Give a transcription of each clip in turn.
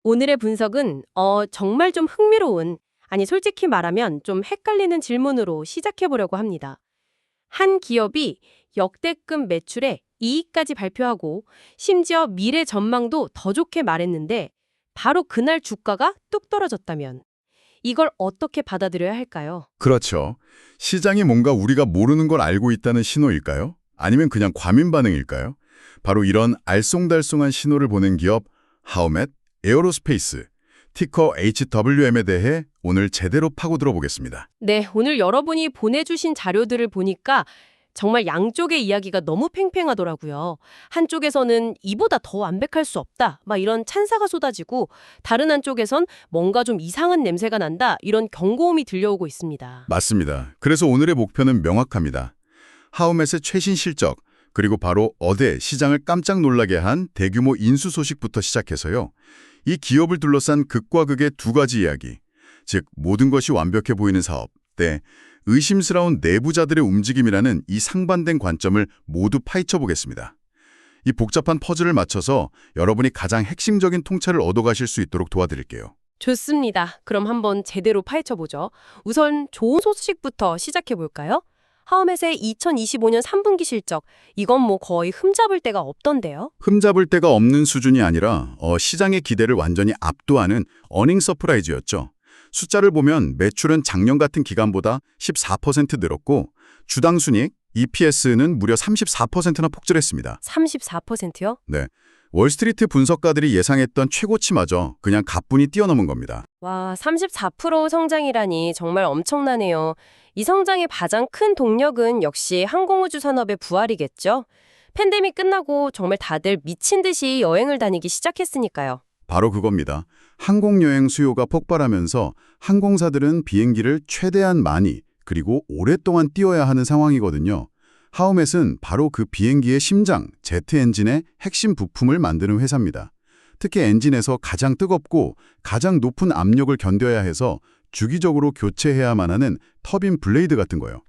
오늘의 분석은 정말 좀 흥미로운, 아니 솔직히 말하면 좀 헷갈리는 질문으로 시작해 보려고 합니다. 한 기업이 역대급 매출에 이익까지 발표하고 심지어 미래 전망도 더 좋게 말했는데 바로 그날 주가가 뚝 떨어졌다면 이걸 어떻게 받아들여야 할까요? 그렇죠. 시장이 뭔가 우리가 모르는 걸 알고 있다는 신호일까요? 아니면 그냥 과민 반응일까요? 바로 이런 알쏭달쏭한 신호를 보낸 기업 하우멧 에어로스페이스, 티커 HWM에 대해 오늘 제대로 파고들어 보겠습니다. 네, 오늘 여러분이 보내주신 자료들을 보니까 정말 양쪽의 이야기가 너무 팽팽하더라고요. 한쪽에서는 이보다 더 완벽할 수 없다, 막 이런 찬사가 쏟아지고 다른 한쪽에선 뭔가 좀 이상한 냄새가 난다, 이런 경고음이 들려오고 있습니다. 맞습니다. 그래서 오늘의 목표는 명확합니다. 하우멧의 최신 실적, 그리고 바로 어제 시장을 깜짝 놀라게 한 대규모 인수 소식부터 시작해서요. 이 기업을 둘러싼 극과 극의 두 가지 이야기, 즉 모든 것이 완벽해 보이는 사업 대 의심스러운 내부자들의 움직임이라는 이 상반된 관점을 모두 파헤쳐 보겠습니다. 이 복잡한 퍼즐을 맞춰서 여러분이 가장 핵심적인 통찰을 얻어가실 수 있도록 도와드릴게요. 좋습니다. 그럼 한번 제대로 파헤쳐보죠. 우선 좋은 소식부터 시작해볼까요? 하우멧의 2025년 3분기 실적, 이건 뭐 거의 흠잡을 데가 없던데요? 흠잡을 데가 없는 수준이 아니라 시장의 기대를 완전히 압도하는 어닝 서프라이즈였죠. 숫자를 보면 매출은 작년 같은 기간보다 14% 늘었고 주당 순이익, EPS는 무려 34%나 폭증했습니다. 34%요? 네, 월스트리트 분석가들이 예상했던 최고치마저 그냥 가뿐히 뛰어넘은 겁니다. 와, 34% 성장이라니 정말 엄청나네요. 이 성장의 가장 큰 동력은 역시 항공우주 산업의 부활이겠죠? 팬데믹 끝나고 정말 다들 미친 듯이 여행을 다니기 시작했으니까요. 바로 그겁니다. 항공여행 수요가 폭발하면서 항공사들은 비행기를 최대한 많이 그리고 오랫동안 띄워야 하는 상황이거든요. 하우멧은 바로 그 비행기의 심장, 제트 엔진의 핵심 부품을 만드는 회사입니다. 특히 엔진에서 가장 뜨겁고 가장 높은 압력을 견뎌야 해서 주기적으로 교체해야만 하는 터빈 블레이드 같은 거요.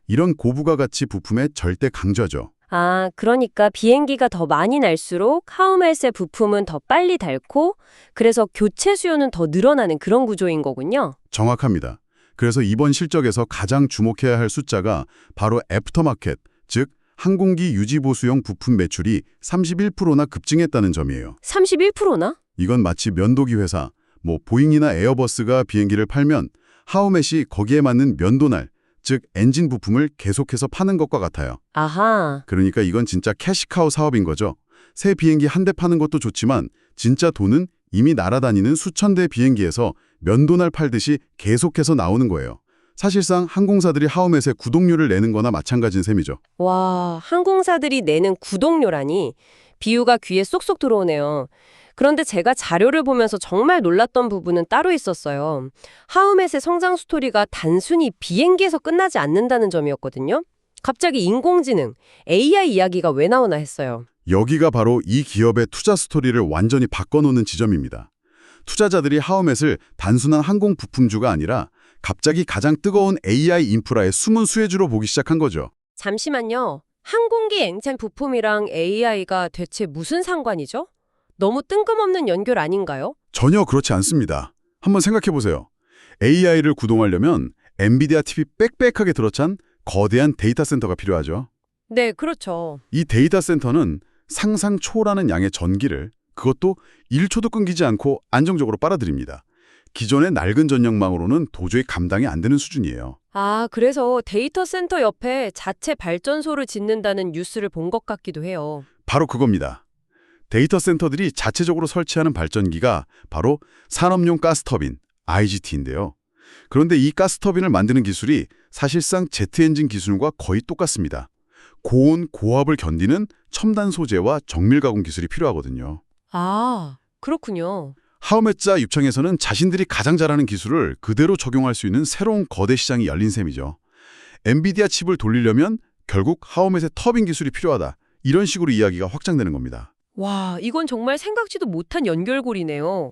이런 고부가 가치 부품의 절대 강자죠. 그러니까 비행기가 더 많이 날수록 하우멧의 부품은 더 빨리 닳고 그래서 교체 수요는 더 늘어나는 그런 구조인 거군요. 정확합니다. 그래서 이번 실적에서 가장 주목해야 할 숫자가 바로 애프터마켓, 즉 항공기 유지보수용 부품 매출이 31%나 급증했다는 점이에요. 31%나? 이건 마치 면도기 회사, 보잉이나 에어버스가 비행기를 팔면 하우멧이 거기에 맞는 면도날, 즉 엔진 부품을 계속해서 파는 것과 같아요. 아하. 그러니까 이건 진짜 캐시카우 사업인 거죠. 새 비행기 한 대 파는 것도 좋지만 진짜 돈은 이미 날아다니는 수천 대 비행기에서 면도날 팔듯이 계속해서 나오는 거예요. 사실상 항공사들이 하우멧에 구독료를 내는 거나 마찬가지인 셈이죠. 와, 항공사들이 내는 구독료라니 비유가 귀에 쏙쏙 들어오네요. 그런데 제가 자료를 보면서 정말 놀랐던 부분은 따로 있었어요. 하우멧의 성장 스토리가 단순히 비행기에서 끝나지 않는다는 점이었거든요. 갑자기 인공지능, AI 이야기가 왜 나오나 했어요. 여기가 바로 이 기업의 투자 스토리를 완전히 바꿔놓는 지점입니다. 투자자들이 하우멧을 단순한 항공 부품주가 아니라 갑자기 가장 뜨거운 AI 인프라의 숨은 수혜주로 보기 시작한 거죠. 잠시만요. 항공기 앵찬 부품이랑 AI가 대체 무슨 상관이죠? 너무 뜬금없는 연결 아닌가요? 전혀 그렇지 않습니다. 한번 생각해보세요. AI를 구동하려면 엔비디아 TV 빽빽하게 들어찬 거대한 데이터 센터가 필요하죠. 네, 그렇죠. 이 데이터 센터는 상상 초월하는 양의 전기를 그것도 1초도 끊기지 않고 안정적으로 빨아들입니다. 기존의 낡은 전력망으로는 도저히 감당이 안 되는 수준이에요. 그래서 데이터 센터 옆에 자체 발전소를 짓는다는 뉴스를 본 것 같기도 해요. 바로 그겁니다. 데이터 센터들이 자체적으로 설치하는 발전기가 바로 산업용 가스터빈, IGT인데요. 그런데 이 가스터빈을 만드는 기술이 사실상 제트 엔진 기술과 거의 똑같습니다. 고온, 고압을 견디는 첨단 소재와 정밀 가공 기술이 필요하거든요. 그렇군요. 하우멧자 입장에서는 자신들이 가장 잘하는 기술을 그대로 적용할 수 있는 새로운 거대 시장이 열린 셈이죠. 엔비디아 칩을 돌리려면 결국 하우멧의 터빈 기술이 필요하다. 이런 식으로 이야기가 확장되는 겁니다. 와, 이건 정말 생각지도 못한 연결고리네요.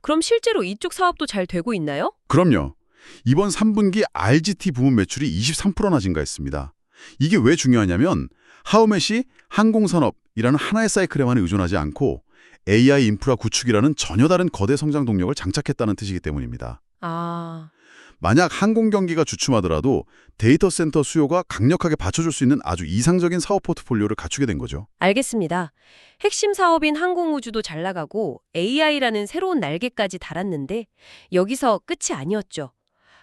그럼 실제로 이쪽 사업도 잘 되고 있나요? 그럼요. 이번 3분기 RGT 부문 매출이 23%나 증가했습니다. 이게 왜 중요하냐면 하우멧이 항공산업이라는 하나의 사이클에만 의존하지 않고 AI 인프라 구축이라는 전혀 다른 거대 성장 동력을 장착했다는 뜻이기 때문입니다. 아, 만약 항공 경기가 주춤하더라도 데이터 센터 수요가 강력하게 받쳐줄 수 있는 아주 이상적인 사업 포트폴리오를 갖추게 된 거죠. 알겠습니다. 핵심 사업인 항공우주도 잘 나가고 AI라는 새로운 날개까지 달았는데 여기서 끝이 아니었죠.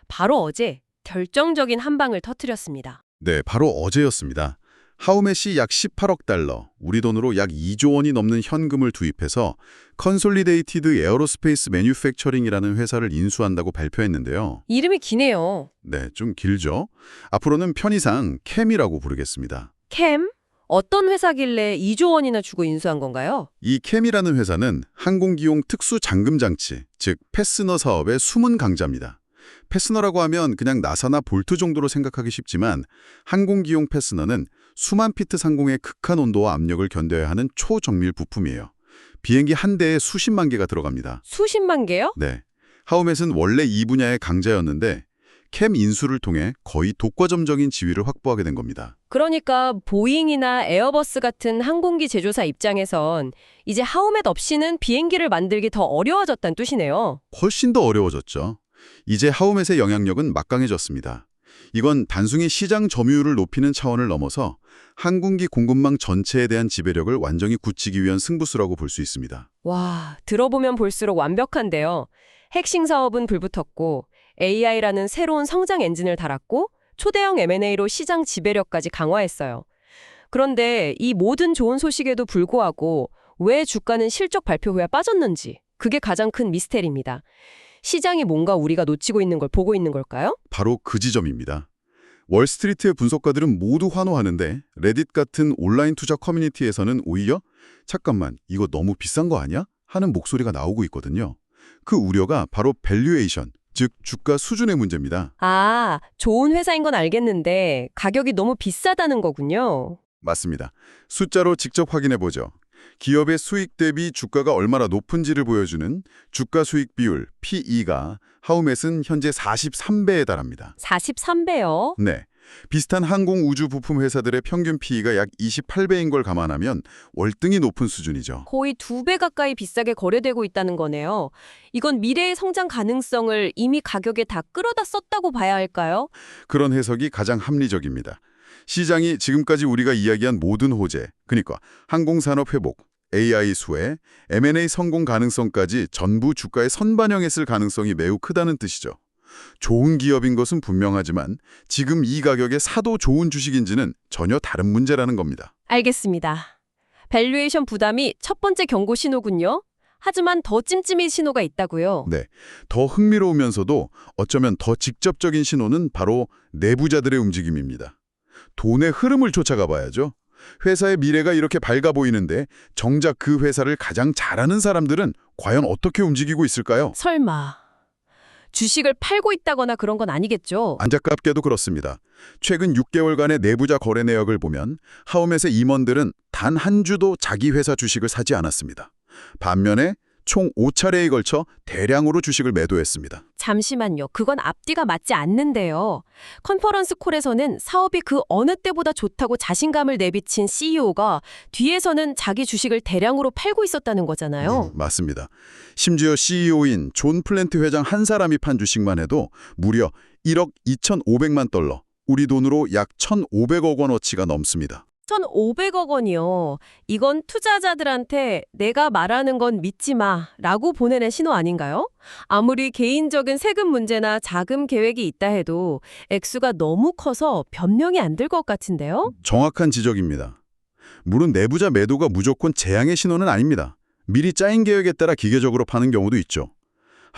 바로 어제 결정적인 한 방을 터뜨렸습니다. 네, 바로 어제였습니다. 하우메시 약 18억 달러, 우리 돈으로 약 2조 원이 넘는 현금을 투입해서 컨솔리데이티드 에어로스페이스 매뉴팩처링이라는 회사를 인수한다고 발표했는데요. 이름이 기네요. 네, 좀 길죠? 앞으로는 편의상 캠이라고 부르겠습니다. 캠? 어떤 회사길래 2조 원이나 주고 인수한 건가요? 이 캠이라는 회사는 항공기용 특수 잠금 장치, 즉 패스너 사업의 숨은 강자입니다. 패스너라고 하면 그냥 나사나 볼트 정도로 생각하기 쉽지만 항공기용 패스너는 수만 피트 상공의 극한 온도와 압력을 견뎌야 하는 초정밀 부품이에요. 비행기 한 대에 수십만 개가 들어갑니다. 수십만 개요? 네, 하우멧은 원래 이 분야의 강자였는데 캠 인수를 통해 거의 독과점적인 지위를 확보하게 된 겁니다. 그러니까 보잉이나 에어버스 같은 항공기 제조사 입장에선 이제 하우멧 없이는 비행기를 만들기 더 어려워졌다는 뜻이네요. 훨씬 더 어려워졌죠. 이제 하우멧의 영향력은 막강해졌습니다. 이건 단순히 시장 점유율을 높이는 차원을 넘어서 항공기 공급망 전체에 대한 지배력을 완전히 굳히기 위한 승부수라고 볼 수 있습니다. 와, 들어보면 볼수록 완벽한데요. 핵심 사업은 불붙었고 AI라는 새로운 성장 엔진을 달았고 초대형 M&A로 시장 지배력까지 강화했어요. 그런데 이 모든 좋은 소식에도 불구하고 왜 주가는 실적 발표 후에 빠졌는지 그게 가장 큰 미스테리입니다. 시장이 뭔가 우리가 놓치고 있는 걸 보고 있는 걸까요? 바로 그 지점입니다. 월스트리트의 분석가들은 모두 환호하는데 레딧 같은 온라인 투자 커뮤니티에서는 오히려 잠깐만 이거 너무 비싼 거 아니야? 하는 목소리가 나오고 있거든요. 그 우려가 바로 밸류에이션, 즉 주가 수준의 문제입니다. 아, 좋은 회사인 건 알겠는데 가격이 너무 비싸다는 거군요. 맞습니다. 숫자로 직접 확인해 보죠. 기업의 수익 대비 주가가 얼마나 높은지를 보여주는 주가 수익 비율 PE가 하우멧은 현재 43배에 달합니다. 43배요? 네. 비슷한 항공 우주 부품 회사들의 평균 PE가 약 28배인 걸 감안하면 월등히 높은 수준이죠. 거의 2배 가까이 비싸게 거래되고 있다는 거네요. 이건 미래의 성장 가능성을 이미 가격에 다 끌어다 썼다고 봐야 할까요? 그런 해석이 가장 합리적입니다. 시장이 지금까지 우리가 이야기한 모든 호재, 그러니까 항공산업 회복, AI 수혜, M&A 성공 가능성까지 전부 주가에 선반영했을 가능성이 매우 크다는 뜻이죠. 좋은 기업인 것은 분명하지만 지금 이 가격에 사도 좋은 주식인지는 전혀 다른 문제라는 겁니다. 알겠습니다. 밸류에이션 부담이 첫 번째 경고 신호군요. 하지만 더 찜찜이 신호가 있다고요. 네, 더 흥미로우면서도 어쩌면 더 직접적인 신호는 바로 내부자들의 움직임입니다. 돈의 흐름을 쫓아가 봐야죠. 회사의 미래가 이렇게 밝아 보이는데 정작 그 회사를 가장 잘하는 사람들은 과연 어떻게 움직이고 있을까요? 설마 주식을 팔고 있다거나 그런 건 아니겠죠? 안타깝게도 그렇습니다. 최근 6개월간의 내부자 거래 내역을 보면 하우멧의 임원들은 단 한 주도 자기 회사 주식을 사지 않았습니다. 반면에 총 5차례에 걸쳐 대량으로 주식을 매도했습니다. 잠시만요. 그건 앞뒤가 맞지 않는데요. 컨퍼런스 콜에서는 사업이 그 어느 때보다 좋다고 자신감을 내비친 CEO가 뒤에서는 자기 주식을 대량으로 팔고 있었다는 거잖아요. 맞습니다. 심지어 CEO인 존 플랜트 회장 한 사람이 판 주식만 해도 무려 1억 2,500만 달러, 우리 돈으로 약 1,500억 원어치가 넘습니다. 1,500억 원이요. 이건 투자자들한테 내가 말하는 건 믿지 마 라고 보내는 신호 아닌가요? 아무리 개인적인 세금 문제나 자금 계획이 있다 해도 액수가 너무 커서 변명이 안 될 것 같은데요? 정확한 지적입니다. 물론 내부자 매도가 무조건 재앙의 신호는 아닙니다. 미리 짜인 계획에 따라 기계적으로 파는 경우도 있죠.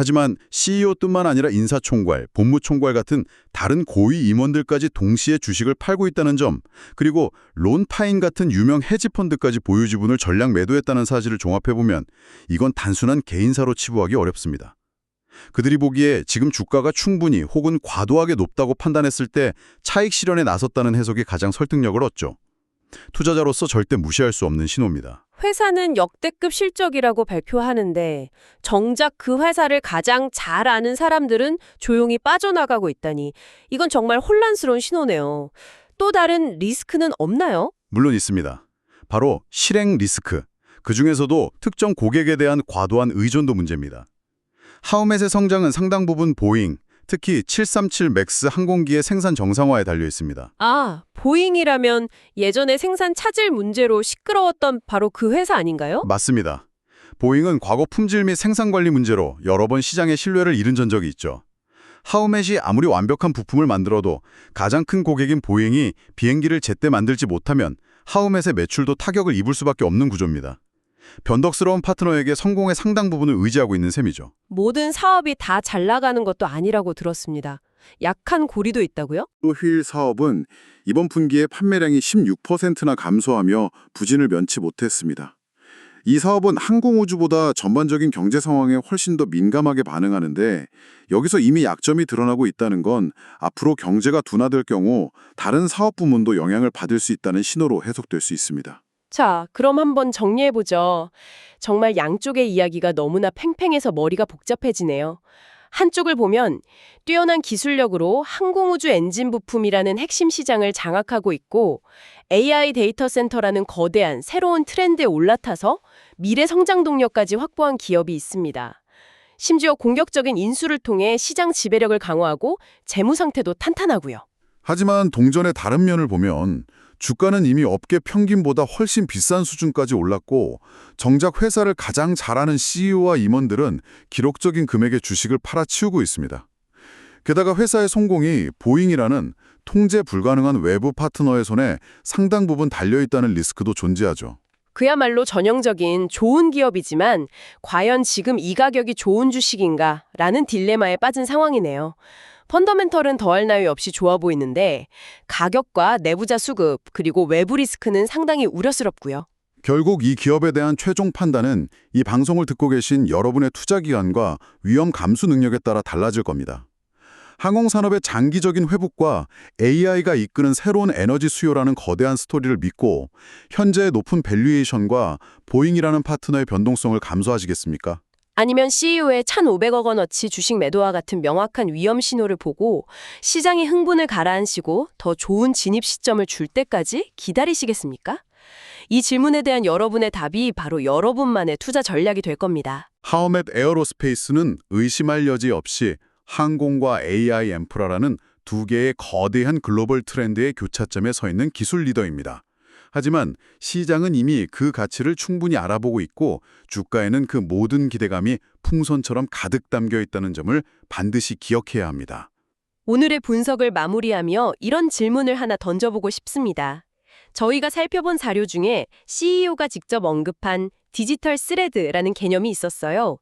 하지만 CEO뿐만 아니라 인사총괄, 본부총괄 같은 다른 고위 임원들까지 동시에 주식을 팔고 있다는 점, 그리고 론 파인 같은 유명 헤지펀드까지 보유 지분을 전량 매도했다는 사실을 종합해보면 이건 단순한 개인사로 치부하기 어렵습니다. 그들이 보기에 지금 주가가 충분히 혹은 과도하게 높다고 판단했을 때 차익 실현에 나섰다는 해석이 가장 설득력을 얻죠. 투자자로서 절대 무시할 수 없는 신호입니다. 회사는 역대급 실적이라고 발표하는데 정작 그 회사를 가장 잘 아는 사람들은 조용히 빠져나가고 있다니 이건 정말 혼란스러운 신호네요. 또 다른 리스크는 없나요? 물론 있습니다. 바로 실행 리스크. 그중에서도 특정 고객에 대한 과도한 의존도 문제입니다. 하우멧의 성장은 상당 부분 보잉, 특히 737 맥스 항공기의 생산 정상화에 달려 있습니다. 아, 보잉이라면 예전에 생산 차질 문제로 시끄러웠던 바로 그 회사 아닌가요? 맞습니다. 보잉은 과거 품질 및 생산 관리 문제로 여러 번 시장의 신뢰를 잃은 전적이 있죠. 하우멧이 아무리 완벽한 부품을 만들어도 가장 큰 고객인 보잉이 비행기를 제때 만들지 못하면 하우멧의 매출도 타격을 입을 수밖에 없는 구조입니다. 변덕스러운 파트너에게 성공의 상당 부분을 의지하고 있는 셈이죠. 모든 사업이 다 잘 나가는 것도 아니라고 들었습니다. 약한 고리도 있다고요? 휠 사업은 이번 분기에 판매량이 16%나 감소하며 부진을 면치 못했습니다. 이 사업은 항공우주보다 전반적인 경제 상황에 훨씬 더 민감하게 반응하는데 여기서 이미 약점이 드러나고 있다는 건 앞으로 경제가 둔화될 경우 다른 사업 부문도 영향을 받을 수 있다는 신호로 해석될 수 있습니다. 자, 그럼 한번 정리해보죠. 정말 양쪽의 이야기가 너무나 팽팽해서 머리가 복잡해지네요. 한쪽을 보면 뛰어난 기술력으로 항공우주 엔진 부품이라는 핵심 시장을 장악하고 있고 AI 데이터 센터라는 거대한 새로운 트렌드에 올라타서 미래 성장 동력까지 확보한 기업이 있습니다. 심지어 공격적인 인수를 통해 시장 지배력을 강화하고 재무 상태도 탄탄하고요. 하지만 동전의 다른 면을 보면 주가는 이미 업계 평균보다 훨씬 비싼 수준까지 올랐고 정작 회사를 가장 잘하는 CEO와 임원들은 기록적인 금액의 주식을 팔아치우고 있습니다. 게다가 회사의 성공이 보잉이라는 통제 불가능한 외부 파트너의 손에 상당 부분 달려있다는 리스크도 존재하죠. 그야말로 전형적인 좋은 기업이지만 과연 지금 이 가격이 좋은 주식인가? 라는 딜레마에 빠진 상황이네요. 펀더멘털은 더할 나위 없이 좋아 보이는데 가격과 내부자 수급 그리고 외부 리스크는 상당히 우려스럽고요. 결국 이 기업에 대한 최종 판단은 이 방송을 듣고 계신 여러분의 투자 기간과 위험 감수 능력에 따라 달라질 겁니다. 항공산업의 장기적인 회복과 AI가 이끄는 새로운 에너지 수요라는 거대한 스토리를 믿고 현재의 높은 밸류에이션과 보잉이라는 파트너의 변동성을 감수하시겠습니까? 아니면 CEO의 1,500억 원어치 주식 매도와 같은 명확한 위험 신호를 보고 시장의 흥분을 가라앉히고 더 좋은 진입 시점을 줄 때까지 기다리시겠습니까? 이 질문에 대한 여러분의 답이 바로 여러분만의 투자 전략이 될 겁니다. 하우멧 에어로스페이스는 의심할 여지 없이 항공과 AI 인프라라는 두 개의 거대한 글로벌 트렌드의 교차점에 서 있는 기술 리더입니다. 하지만 시장은 이미 그 가치를 충분히 알아보고 있고 주가에는 그 모든 기대감이 풍선처럼 가득 담겨 있다는 점을 반드시 기억해야 합니다. 오늘의 분석을 마무리하며 이런 질문을 하나 던져보고 싶습니다. 저희가 살펴본 사료 중에 CEO가 직접 언급한 디지털 스레드라는 개념이 있었어요.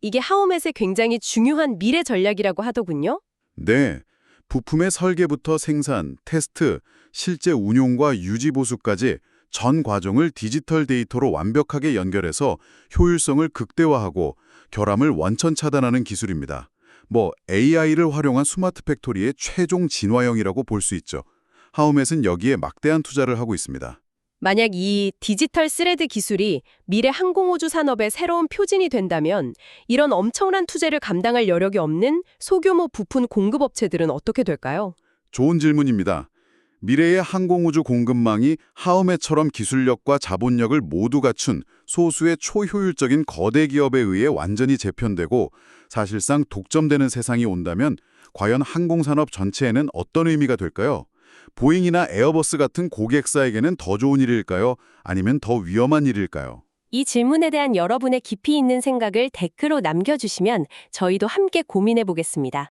이게 하우멧의 굉장히 중요한 미래 전략이라고 하더군요. 네, 부품의 설계부터 생산, 테스트, 실제 운용과 유지 보수까지 전 과정을 디지털 데이터로 완벽하게 연결해서 효율성을 극대화하고 결함을 원천 차단하는 기술입니다. AI를 활용한 스마트 팩토리의 최종 진화형이라고 볼 수 있죠. 하우멧은 여기에 막대한 투자를 하고 있습니다. 만약 이 디지털 스레드 기술이 미래 항공우주 산업의 새로운 표진이 된다면 이런 엄청난 투자를 감당할 여력이 없는 소규모 부품 공급업체들은 어떻게 될까요? 좋은 질문입니다. 미래의 항공우주 공급망이 하우멧처럼 기술력과 자본력을 모두 갖춘 소수의 초효율적인 거대 기업에 의해 완전히 재편되고 사실상 독점되는 세상이 온다면 과연 항공산업 전체에는 어떤 의미가 될까요? 보잉이나 에어버스 같은 고객사에게는 더 좋은 일일까요? 아니면 더 위험한 일일까요? 이 질문에 대한 여러분의 깊이 있는 생각을 댓글로 남겨주시면 저희도 함께 고민해 보겠습니다.